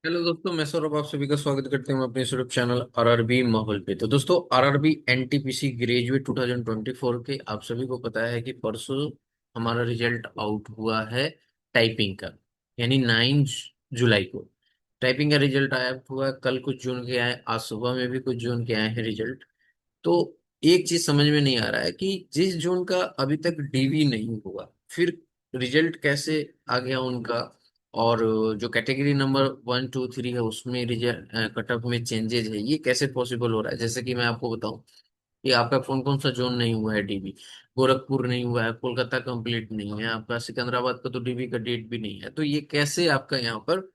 Hello दोस्तों, मैं सौरभ आप सभी का स्वागत करते हैं अपने यूट्यूब चैनल आरआरबी माहौल पे। तो दोस्तों, आरआरबी एनटीपीसी ग्रेजुएट 2024 के आप सभी को पता है कि परसों हमारा रिजल्ट आउट हुआ है टाइपिंग का, यानी 9 जुलाई को टाइपिंग का रिजल्ट आया हुआ है। कल कुछ जून के आए, आज सुबह में भी कुछ जून के आए हैं रिजल्ट। तो एक चीज समझ में नहीं आ रहा है कि जिस जोन का अभी तक डीवी नहीं हुआ, फिर रिजल्ट कैसे आ गया उनका। और जो कैटेगरी नंबर 1 2 3 है उसमें रिजल्ट कट ऑफ में चेंजेस है, ये कैसे पॉसिबल हो रहा है। जैसे कि मैं आपको बताऊं कि आपका कौन कौन सा जोन नहीं हुआ है डीबी। गोरखपुर नहीं हुआ है, कोलकाता कंप्लीट नहीं है आपका, सिकंदराबाद का तो डीबी का डेट भी नहीं है। तो ये कैसे आपका यहाँ पर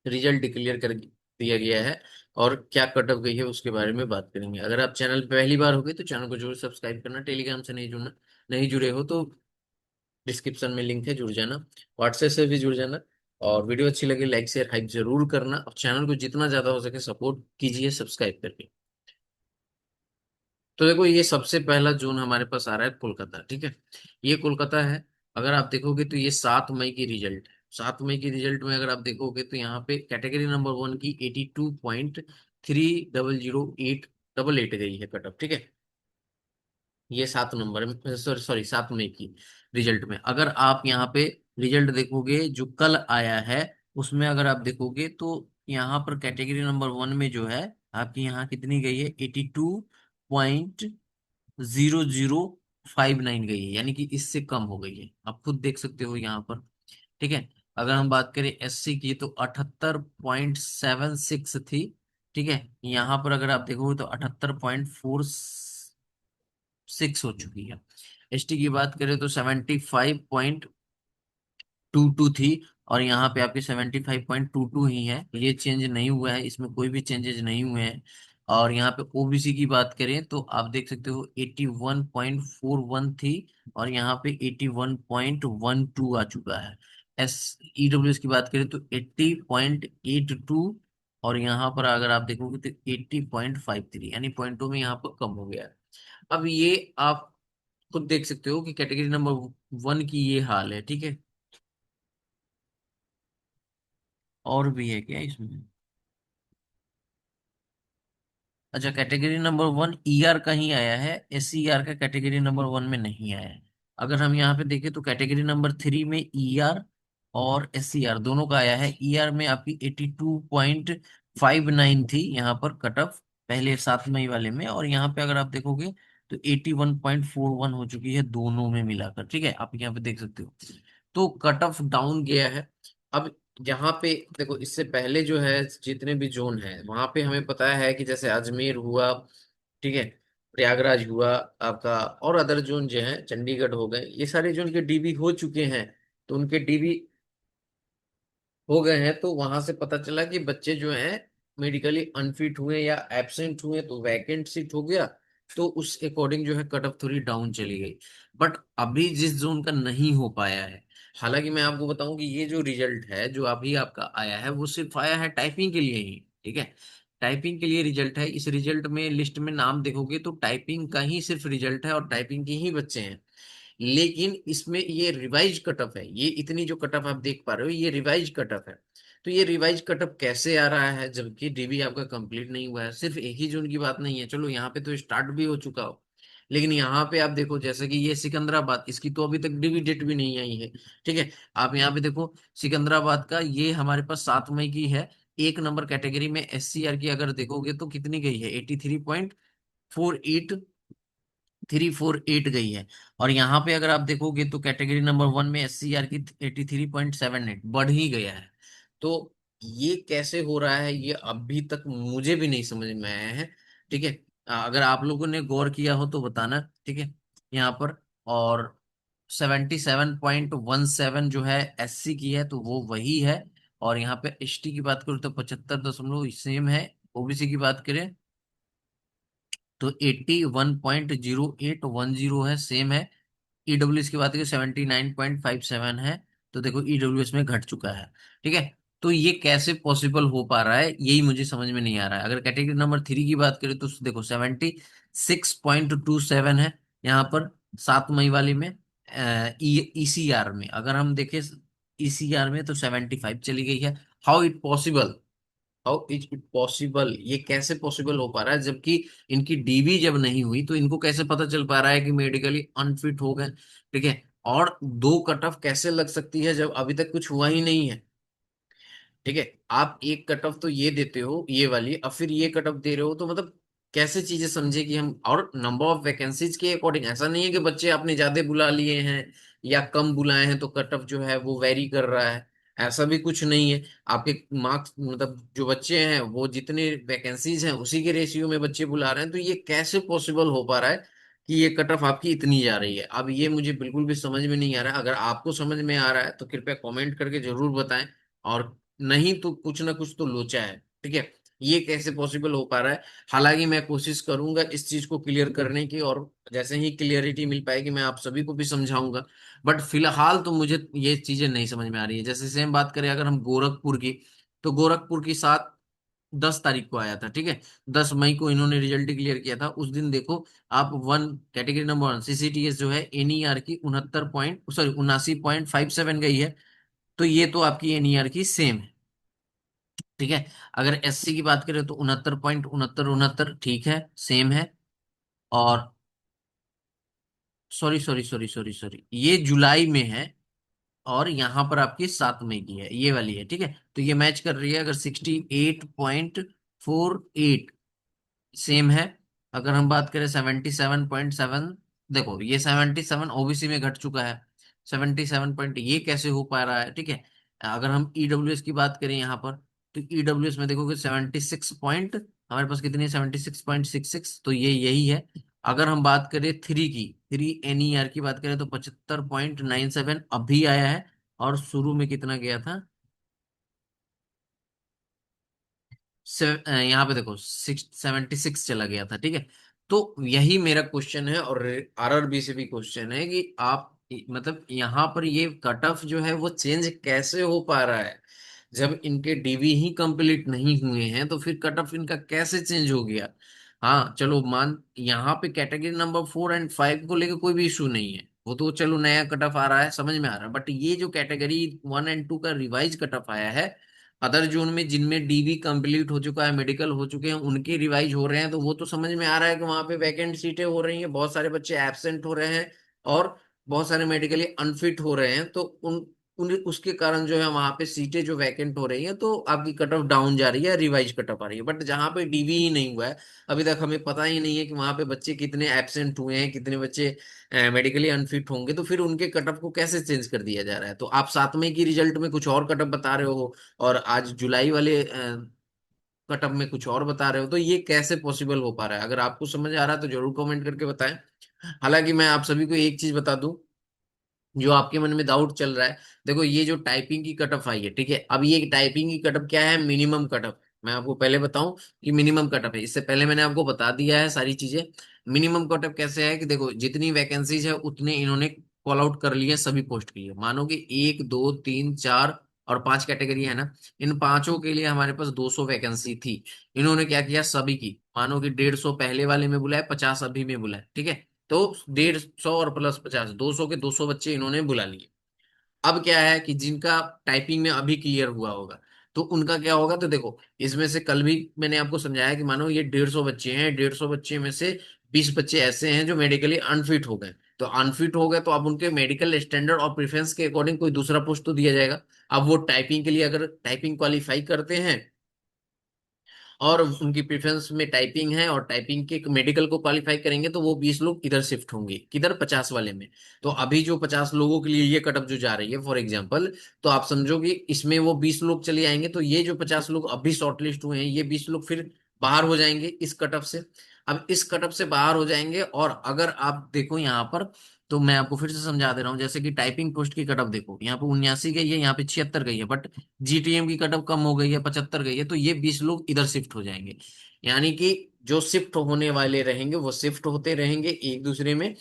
रिजल्ट डिक्लेयर कर दिया गया है और क्या कट ऑफ गई है उसके बारे में बात करेंगे। अगर आप चैनल पे पहली बार हो गए तो चैनल को जरूर सब्सक्राइब करना। टेलीग्राम से नहीं जुड़े हो तो डिस्क्रिप्शन में लिंक है, जुड़ जाना। व्हाट्सएप से भी जुड़ जाना। और वीडियो अच्छी लगे लाइक शेयर हाइप जरूर करना, और चैनल को जितना ज्यादा हो सके सपोर्ट कीजिए सब्सक्राइब करके। तो देखो, ये सबसे पहला जोन हमारे पास आ रहा है कोलकाता, ठीक है। ये कोलकाता है। अगर आप देखोगे तो ये 7 मई की रिजल्ट है। 7 मई की रिजल्ट में अगर आप देखोगे तो यहाँ पे कैटेगरी नंबर 1 की 82.300888 गई है कट ऑफ, ठीक है। ये 7 नंबर, सॉरी सॉरी, 7 मई की रिजल्ट में अगर आप यहाँ पे रिजल्ट देखोगे जो कल आया है, उसमें अगर आप देखोगे तो यहाँ पर कैटेगरी नंबर 1 में जो है आपकी यहाँ कितनी गई है, 82.0059 गई है, यानी कि इससे कम हो गई है। आप खुद देख सकते हो यहाँ पर, ठीक है। अगर हम बात करें एससी की तो 78.76 थी, ठीक है। यहाँ पर अगर आप देखोगे तो 78.46 हो चुकी है। एसटी की बात करें तो 75.22 थी, और यहाँ पे आपकी 75.22 ही है। ये चेंज नहीं हुआ है, इसमें कोई भी चेंजेस नहीं हुए हैं। और यहाँ पे ओबीसी की बात करें तो आप देख सकते हो 81.41 थी, और यहाँ पे 81.12 आ चुका है। एस ईडब्ल्यूएस की बात करें तो 80.82, और यहाँ पर अगर आप देखोगे तो 80.53, यानी पॉइंटों में यहाँ पर कम हो गया है। अब ये आप खुद देख सकते हो कि कैटेगरी नंबर 1 की ये हाल है, ठीक है। और भी है क्या इसमें? अच्छा, कैटेगरी नंबर 1 ईआर का ही आया है, एससीआर का कैटेगरी नंबर 1 में नहीं आया है। अगर हम यहाँ पे देखें तो कैटेगरी नंबर 3 में ईआर और एससीआर दोनों का आया है। ईआर में आपकी 82.59 थी यहाँ पर कट ऑफ, पहले 7 मई वाले में। और यहाँ पे अगर आप देखोगे तो 81.41 हो चुकी है दोनों में मिलाकर, ठीक है। आप यहाँ पे देख सकते हो, तो कट ऑफ डाउन गया है। अब यहाँ पे देखो, इससे पहले जो है जितने भी जोन है वहां पे हमें पता है कि जैसे अजमेर हुआ, ठीक है, प्रयागराज हुआ आपका, और अदर जोन जो है चंडीगढ़ हो गए, ये सारे जोन के डीबी हो चुके हैं। तो उनके डीबी हो गए हैं, तो वहां से पता चला कि बच्चे जो हैं मेडिकली अनफिट हुए या एब्सेंट हुए, तो वैकेंट सीट हो गया। तो उस अकॉर्डिंग जो है कट ऑफ थोड़ी डाउन चली गई। बट अभी जिस जोन का नहीं हो पाया है, हालांकि मैं आपको बताऊं कि ये जो रिजल्ट है जो अभी आपका आया है वो सिर्फ आया है टाइपिंग के लिए ही, ठीक है। टाइपिंग के लिए रिजल्ट है। इस रिजल्ट में लिस्ट में नाम देखोगे तो टाइपिंग का ही सिर्फ रिजल्ट है और टाइपिंग के ही बच्चे हैं। लेकिन इसमें ये रिवाइज कट ऑफ है, ये इतनी जो कट ऑफ आप देख पा रहे हो ये रिवाइज कट ऑफ है। तो ये रिवाइज कट ऑफ कैसे आ रहा है जबकि डीबी आपका कंप्लीट नहीं हुआ है। सिर्फ एक ही जून की बात नहीं है, चलो यहाँ पे तो स्टार्ट भी हो चुका हो, लेकिन यहाँ पे आप देखो जैसे कि ये सिकंदराबाद, इसकी तो अभी तक डीबी डेट भी नहीं आई है, ठीक है। आप यहाँ पे देखो सिकंदराबाद का, ये हमारे पास 7 मई की है। 1 नंबर कैटेगरी में एससीआर की अगर देखोगे तो कितनी गई है, 83.48 गई है। और यहाँ पे अगर आप देखोगे तो कैटेगरी नंबर 1 में एससीआर की 83.78 बढ़ ही गया है। तो ये कैसे हो रहा है ये अभी तक मुझे भी नहीं समझ में आया है, ठीक है। अगर आप लोगों ने गौर किया हो तो बताना, ठीक है। यहाँ पर और 77.17 जो है एससी की है तो वो वही है। और यहाँ पे एसटी की बात करूँ तो 75 सेम है। ओबीसी की बात करें तो 81.0810 है, सेम है। ईडब्ल्यूएस की बात करें 79.57 है। तो देखो ईडब्ल्यूएस में घट चुका है, ठीक है। तो ये कैसे पॉसिबल हो पा रहा है यही मुझे समझ में नहीं आ रहा है। अगर कैटेगरी नंबर 3 की बात करें तो देखो 76.27 है यहाँ पर 7 मई वाले में। ईसीआर में अगर हम देखें ईसीआर में तो 75 चली गई है। How it possible, how is it possible, ये कैसे पॉसिबल हो पा रहा है, जबकि इनकी डीबी जब नहीं हुई तो इनको कैसे पता चल पा रहा है कि मेडिकली अनफिट हो गए। ठीक है, और दो कट ऑफ कैसे लग सकती है जब अभी तक कुछ हुआ ही नहीं है। ठीक है, आप एक कट ऑफ तो ये देते हो ये वाली, अब फिर ये कट ऑफ दे रहे हो, तो मतलब कैसे चीजें समझे कि हम, और नंबर ऑफ वैकेंसीज के अकॉर्डिंग, ऐसा नहीं है कि बच्चे आपने ज्यादा बुला लिए हैं या कम बुलाए हैं तो कट ऑफ जो है वो वेरी कर रहा है। ऐसा भी कुछ नहीं है। आपके मार्क्स मतलब जो बच्चे हैं वो जितने वैकेंसीज हैं उसी के रेशियो में बच्चे बुला रहे हैं, तो ये कैसे पॉसिबल हो पा रहा है कि ये कट ऑफ आपकी इतनी जा रही है। अब ये मुझे बिल्कुल भी समझ में नहीं आ रहा है। अगर आपको समझ में आ रहा है तो कृपया कमेंट करके जरूर बताएं, और नहीं तो कुछ ना कुछ तो लोचा है। ठीक है, ये कैसे पॉसिबल हो पा रहा है। हालांकि मैं कोशिश करूंगा इस चीज को क्लियर करने की, और जैसे ही क्लियरिटी मिल पाएगी मैं आप सभी को भी समझाऊंगा। बट फिलहाल तो मुझे ये चीजें नहीं समझ में आ रही है। जैसे सेम बात करें अगर हम गोरखपुर की, तो गोरखपुर की 7-10 तारीख को आया था। ठीक है, 10 मई को इन्होंने रिजल्ट डिक्लेयर किया था। उस दिन देखो आप, वन कैटेगरी नंबर 1 सीसीटीएस जो है एनईआर की 79.57 गई है। तो ये तो आपकी एनईआर की सेम है। ठीक है, अगर एससी की बात करें तो 69.69 69, ठीक है, सेम है। और sorry sorry sorry sorry sorry, ये जुलाई में है, और यहाँ पर आपकी 7 मई की है, ये वाली है। ठीक है, तो ये मैच कर रही है। अगर 68.48 सेम है। अगर हम बात करें 77.7, देखो ये 77 ओबीसी में घट चुका है। 77 पॉइंट ये कैसे हो पा रहा है। ठीक है, अगर हम ईडब्ल्यूएस की बात करें यहाँ पर, तो ईडब्ल्यूएस में देखोगे 76 पॉइंट, हमारे पास कितनी है 76.66, तो ये यही है। अगर हम बात करें थ्री की, थ्री एनईआर की बात करें तो 75.97 अभी आया है, और शुरू में कितना गया था, यहाँ पे देखो 76 चला गया था। ठीक है, तो यही मेरा क्वेश्चन है, और आरआरबी से भी क्वेश्चन है कि आप मतलब यहाँ पर ये कट ऑफ जो है वो चेंज कैसे हो पा रहा है। जब इनके डीवी ही कंप्लीट नहीं हुए हैं तो फिर कट ऑफ इनका कैसे चेंज हो गया। हाँ चलो, मान यहाँ पे कैटेगरी नंबर 4 एंड 5 को लेकर कोई भी इशू नहीं है, वो तो चलो नया कट ऑफ आ रहा है, समझ में आ रहा है। बट ये जो कैटेगरी 1 एंड 2 का रिवाइज कट ऑफ आया है, अदर जोन में जिनमें डीबी कंप्लीट हो चुका है, मेडिकल हो चुके हैं, उनके रिवाइज हो रहे हैं, तो वो तो समझ में आ रहा है कि वहां पे वैकेंट सीटें हो रही हैं, बहुत सारे बच्चे एब्सेंट हो रहे हैं, और बहुत सारे मेडिकली अनफिट हो रहे हैं। तो उन उसके कारण जो है वहां पे सीटें जो वैकेंट हो रही हैं, तो आपकी कट ऑफ डाउन जा रही है, रिवाइज कट ऑफ आ रही है। बट जहां पे डीवी ही नहीं हुआ है, अभी तक हमें पता ही नहीं है कि वहां पे बच्चे कितने एब्सेंट हुए हैं, कितने बच्चे मेडिकली अनफिट होंगे, तो फिर उनके कट ऑफ को कैसे चेंज कर दिया जा रहा है। तो आप 7 मई की रिजल्ट में कुछ और कट ऑफ बता रहे हो, और आज जुलाई वाले कटअप में कुछ और बता रहे हो, तो ये कैसे पॉसिबल हो पा रहा है। अगर आपको समझ आ रहा है तो जरूर कमेंट करके बताएं। हालांकि मैं आप सभी को एक चीज बता दूं, जो आपके मन में डाउट चल रहा है, देखो ये जो टाइपिंग की कटअप आई है, ठीक है, अब ये टाइपिंग की कटअप क्या है, मिनिमम कटअप। मैं आपको पहले बताऊं कि मिनिमम कटअप है, इससे पहले मैंने आपको बता दिया है सारी चीजें। मिनिमम कटअप कैसे है कि देखो जितनी वैकेंसीज है उतने इन्होंने कॉल आउट कर लिए सभी पोस्ट के लिए। मानो कि 1 2 3 4 और 5 कैटेगरी है ना, इन पांचों के लिए हमारे पास 200 वैकेंसी थी। इन्होंने क्या किया, सभी की मानो कि 150 पहले वाले में बुलाए, 50 अभी में बुलाए। ठीक है, तो 150 और प्लस 50, 200 के 200 बच्चे इन्होंने बुला लिए। अब क्या है कि जिनका टाइपिंग में अभी क्लियर हुआ होगा, तो उनका क्या होगा, तो देखो इसमें से कल भी मैंने आपको समझाया कि मानो ये 150 बच्चे हैं, 150 बच्चे में से 20 बच्चे ऐसे हैं जो मेडिकली अनफिट हो गए। तो अनफिट हो गए तो अब उनके मेडिकल स्टैंडर्ड और प्रेफरेंस के अकॉर्डिंग कोई दूसरा पोस्ट तो दिया जाएगा। अब वो टाइपिंग के लिए अगर टाइपिंग क्वालिफाई करते हैं, और उनकी प्रेफरेंस में टाइपिंग है, और टाइपिंग के मेडिकल को क्वालिफाई करेंगे, तो वो 20 लोग इधर शिफ्ट होंगे, किधर 50 वाले में। तो अभी जो 50 लोगों के लिए ये कटअप जो जा रही है फॉर एग्जाम्पल, तो आप समझो कि इसमें वो 20 लोग चले आएंगे, तो ये जो 50 लोग अभी शॉर्टलिस्ट हुए हैं, ये 20 लोग फिर बाहर हो जाएंगे इस कटअप से। अब इस कटअप से बाहर हो जाएंगे, और अगर आप देखो यहाँ पर, तो मैं आपको फिर से समझा दे रहा हूँ। जैसे कि टाइपिंग पोस्ट की कटअप देखो, यहाँ पे 79 गई है, यहाँ पे 76 गई है, बट जीटीएम की कटअप कम हो गई है, 75 गई है, तो ये 20 लोग इधर शिफ्ट हो जाएंगे। यानी कि जो शिफ्ट होने वाले रहेंगे वो शिफ्ट होते रहेंगे एक दूसरे में।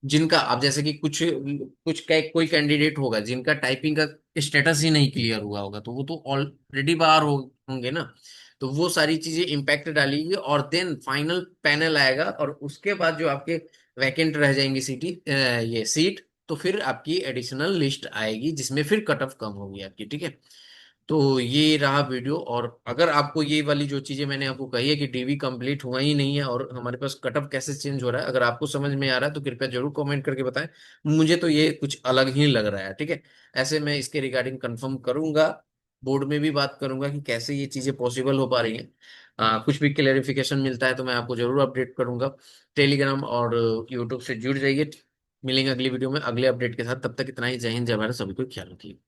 जिनका अब जैसे कि कुछ कुछ कोई कैंडिडेट होगा जिनका टाइपिंग का स्टेटस ही नहीं क्लियर हुआ होगा, तो वो तो ऑलरेडी बाहर होंगे ना। तो वो सारी चीजें इम्पैक्ट डालेगी, और देन फाइनल पैनल आएगा, और उसके बाद जो आपके वैकेंट रह जाएंगी सीटी ये सीट, तो फिर आपकी एडिशनल लिस्ट आएगी जिसमें फिर कट ऑफ कम होगी आपकी, ठीक है। तो ये रहा वीडियो। और अगर आपको ये वाली जो चीजें मैंने आपको कही है कि डीवी कंप्लीट हुआ ही नहीं है और हमारे पास कट ऑफ कैसे चेंज हो रहा है, अगर आपको समझ में आ रहा है तो कृपया जरूर कमेंट करके बताएं। मुझे तो ये कुछ अलग ही लग रहा है, ठीक है। ऐसे मैं इसके रिगार्डिंग कंफर्म करूंगा, बोर्ड में भी बात करूंगा कि कैसे ये चीजें पॉसिबल हो पा रही हैं। कुछ भी क्लेरिफिकेशन मिलता है तो मैं आपको जरूर अपडेट करूंगा। टेलीग्राम और यूट्यूब से जुड़ जाइए। मिलेंगे अगली वीडियो में अगले अपडेट के साथ। तब तक इतना ही। जय हिंद, जय भारत, सभी को ख्याल रखिए।